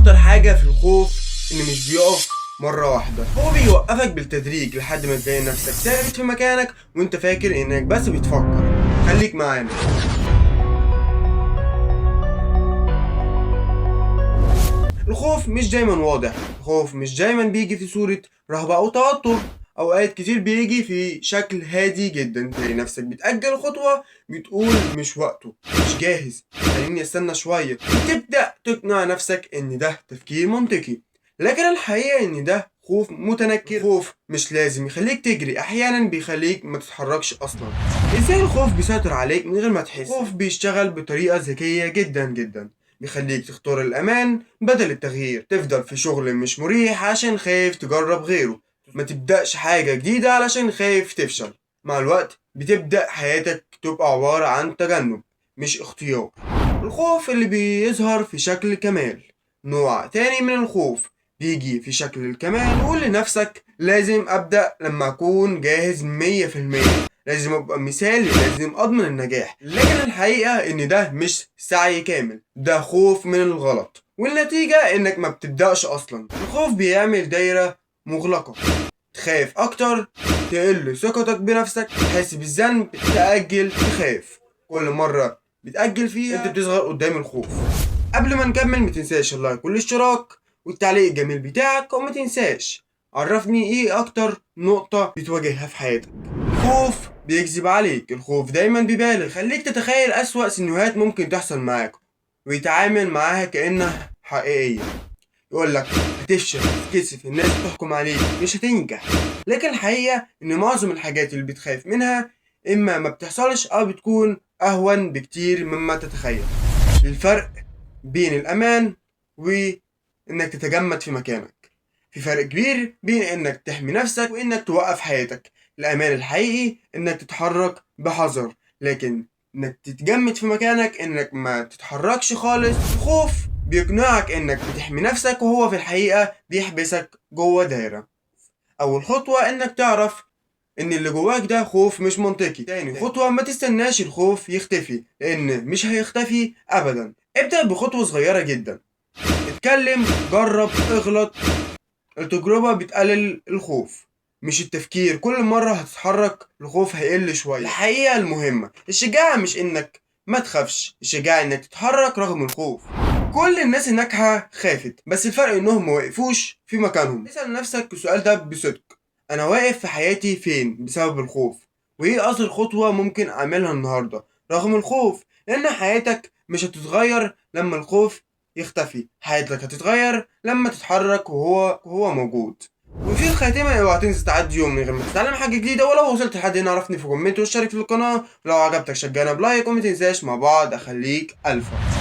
اخطر حاجة في الخوف انه مش بيقف مرة واحدة، هو بيوقفك بالتدريج لحد ما تلاقي نفسك ثابت في مكانك وانت فاكر انك بس بتفكر. خليك معانا. الخوف مش دايما واضح، الخوف مش دايما بيجي في صورة رهبة او توتر، اوقات كتير بيجي في شكل هادي جدا. تلاقي نفسك بتأجل خطوة، بتقول مش وقته، مش جاهز، خليني استنى شوية، تبدأ تقنع نفسك ان ده تفكير منطقي. لكن الحقيقة ان ده خوف متنكر. خوف مش لازم يخليك تجري، احيانا بيخليك ما تتحركش اصلا. ازاي الخوف بيسيطر عليك من غير ما تحس؟ الخوف بيشتغل بطريقة ذكية جدا جدا، بيخليك تختار الأمان بدل التغيير، تفضل في شغل مش مريح عشان خايف تجرب غيره، ما تبدأش حاجة جديدة علشان خايف تفشل. مع الوقت بتبدأ حياتك تبقى عبارة عن تجنب مش اختيار. الخوف اللي بيظهر في شكل كمال. نوع تاني من الخوف بيجي في شكل الكمال. قول لنفسك لازم أبدأ لما أكون جاهز 100%، لازم ابقى مثالي، لازم اضمن النجاح. لكن الحقيقة ان ده مش سعي كامل، ده خوف من الغلط، والنتيجة انك ما بتبدأش اصلا. الخوف بيعمل دايرة مغلقة، تخاف اكتر، تقل ثقتك بنفسك، تحس بالذنب، تأجل، تخاف. كل مرة بتأجل فيها انت بتصغر قدام الخوف. قبل ما نكمل متنساش اللايك والاشتراك والتعليق الجميل بتاعك، وما تنساش عرفني ايه اكتر نقطة بتواجهها في حياتك. الخوف بيكذب عليك، الخوف دايما بيبالغ، خليك تتخيل أسوأ سيناريوهات ممكن تحصل معاك ويتعامل معاها كأنها حقيقية. يقولك هتفشل، هتتكسف، الناس بتحكم عليك، مش هتنجح. لكن الحقيقة إن معظم الحاجات اللي بتخاف منها إما ما بتحصلش أو بتكون أهون بكتير مما تتخيل. الفرق بين الأمان وإنك تتجمد في مكانك، في فرق كبير بين إنك تحمي نفسك وإنك توقف حياتك. الأمان الحقيقي إنك تتحرك بحذر، لكن إنك تتجمد في مكانك، إنك ما تتحركش خالص. الخوف بيقنعك إنك بتحمي نفسك وهو في الحقيقة بيحبسك جوه دايرة. أول خطوة إنك تعرف إن اللي جواك ده خوف مش منطقي. تاني خطوة ما تستناش الخوف يختفي، لأن مش هيختفي أبدا. ابدأ بخطوة صغيرة جدا، اتكلم، جرب، اغلط. التجربة بتقلل الخوف مش التفكير. كل مرة هتتحرك الخوف هيقل شوية. الحقيقة المهمة، الشجاعة مش انك ما تخافش، الشجاعة انك تتحرك رغم الخوف. كل الناس الناجحة خافت، بس الفرق انهم ما وقفوش في مكانهم. اسأل نفسك السؤال ده بصدق، انا واقف في حياتي فين بسبب الخوف؟ وايه اصل خطوة ممكن اعملها النهاردة رغم الخوف؟ لان حياتك مش هتتغير لما الخوف يختفي، حياتك هتتغير لما تتحرك وهو موجود. وفي الخاتمة اوعى تنسى تعدي يوم من غير ما تتعلم حاجة جديدة. ولو وصلت لحد هنا عرفني في كومنت واشترك في القناة، ولو عجبتك شجعنا بلايك، وما تنساش مع بعض اخليك الفا.